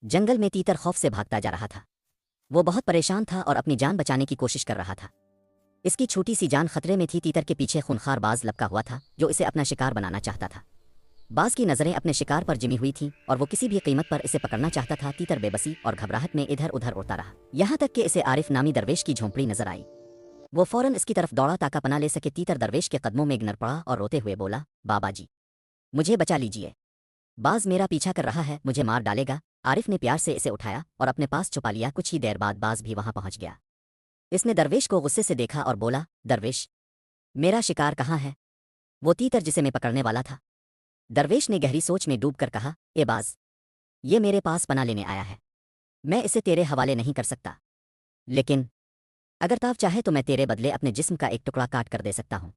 جنگل میں تیتر خوف سے بھاگتا جا رہا تھا۔ وہ بہت پریشان تھا اور اپنی جان بچانے کی کوشش کر رہا تھا۔ اس کی چھوٹی سی جان خطرے میں تھی۔ تیتر کے پیچھے خونخوار باز لپکا ہوا تھا جو اسے اپنا شکار بنانا چاہتا تھا۔ باز کی نظریں اپنے شکار پر جمی ہوئی تھیں اور وہ کسی بھی قیمت پر اسے پکڑنا چاہتا تھا۔ تیتر بے بسی اور گھبراہٹ میں ادھر ادھر اڑتا رہا، یہاں تک کہ اسے عارف نامی درویش کی جھونپڑی نظر آئی۔ وہ فوراً اس کی طرف دوڑا تاکہ پناہ لے سکے۔ تیتر درویش کے قدموں میں گر پڑا اور روتے ہوئے بولا، بابا جی، مجھے بچا لیجیے، باز میرا پیچھا کر رہا ہے، مجھے مار ڈالے گا۔ عارف نے پیار سے اسے اٹھایا اور اپنے پاس چھپا لیا۔ کچھ ہی دیر بعد باز بھی وہاں پہنچ گیا۔ اس نے درویش کو غصے سے دیکھا اور بولا، درویش، میرا شکار کہاں ہے؟ وہ تیتر جسے میں پکڑنے والا تھا۔ درویش نے گہری سوچ میں ڈوب کر کہا، اے باز، یہ میرے پاس پناہ لینے آیا ہے، میں اسے تیرے حوالے نہیں کر سکتا، لیکن اگر تاف چاہے تو میں تیرے بدلے اپنے جسم کا ایک ٹکڑا کاٹ کر دے سکتا ہوں۔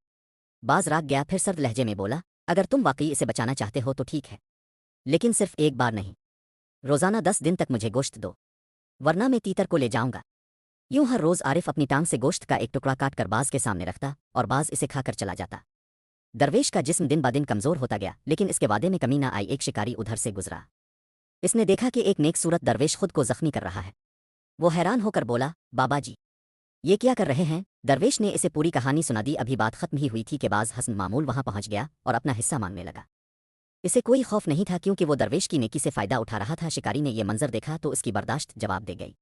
باز راگ گیا، پھر سرد لہجے میں بولا، اگر تم واقعی اسے بچانا چاہتے ہو تو ٹھیک ہے، لیکن صرف ایک بار نہیں، روزانہ 10 دن تک مجھے گوشت دو، ورنہ میں تیتر کو لے جاؤں گا۔ یوں ہر روز عارف اپنی ٹانگ سے گوشت کا ایک ٹکڑا کاٹ کر باز کے سامنے رکھتا اور باز اسے کھا کر چلا جاتا۔ درویش کا جسم دن بدن کمزور ہوتا گیا، لیکن اس کے وعدے میں کمی نہ آئی۔ ایک شکاری ادھر سے گزرا، اس نے دیکھا کہ ایک نیک صورت درویش خود کو زخمی کر رہا ہے۔ وہ حیران ہو کر بولا، بابا جی، یہ کیا کر رہے ہیں؟ درویش نے اسے پوری کہانی سنا دی۔ ابھی بات ختم ہی ہوئی تھی کہ باز حسن معمول وہاں پہنچ گیا اور اپنا حصہ مانگنے لگا۔ اسے کوئی خوف نہیں تھا کیونکہ وہ درویش کی نیکی سے فائدہ اٹھا رہا تھا۔ شکاری نے یہ منظر دیکھا تو اس کی برداشت جواب دے گئی۔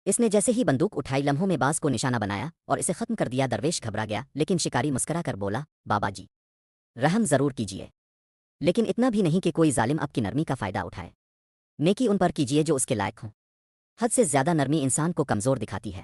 اس نے جیسے ہی بندوق اٹھائی، لمحوں میں باز کو نشانہ بنایا اور اسے ختم کر دیا۔ درویش گھبرا گیا، لیکن شکاری مسکرا کر بولا، بابا جی، رحم ضرور کیجیے، لیکن اتنا بھی نہیں کہ کوئی ظالم آپ کی نرمی کا فائدہ اٹھائے۔ نیکی ان پر کیجیے جو اس کے لائق ہوں، حد سے زیادہ نرمی انسان کو کمزور دکھاتی ہے۔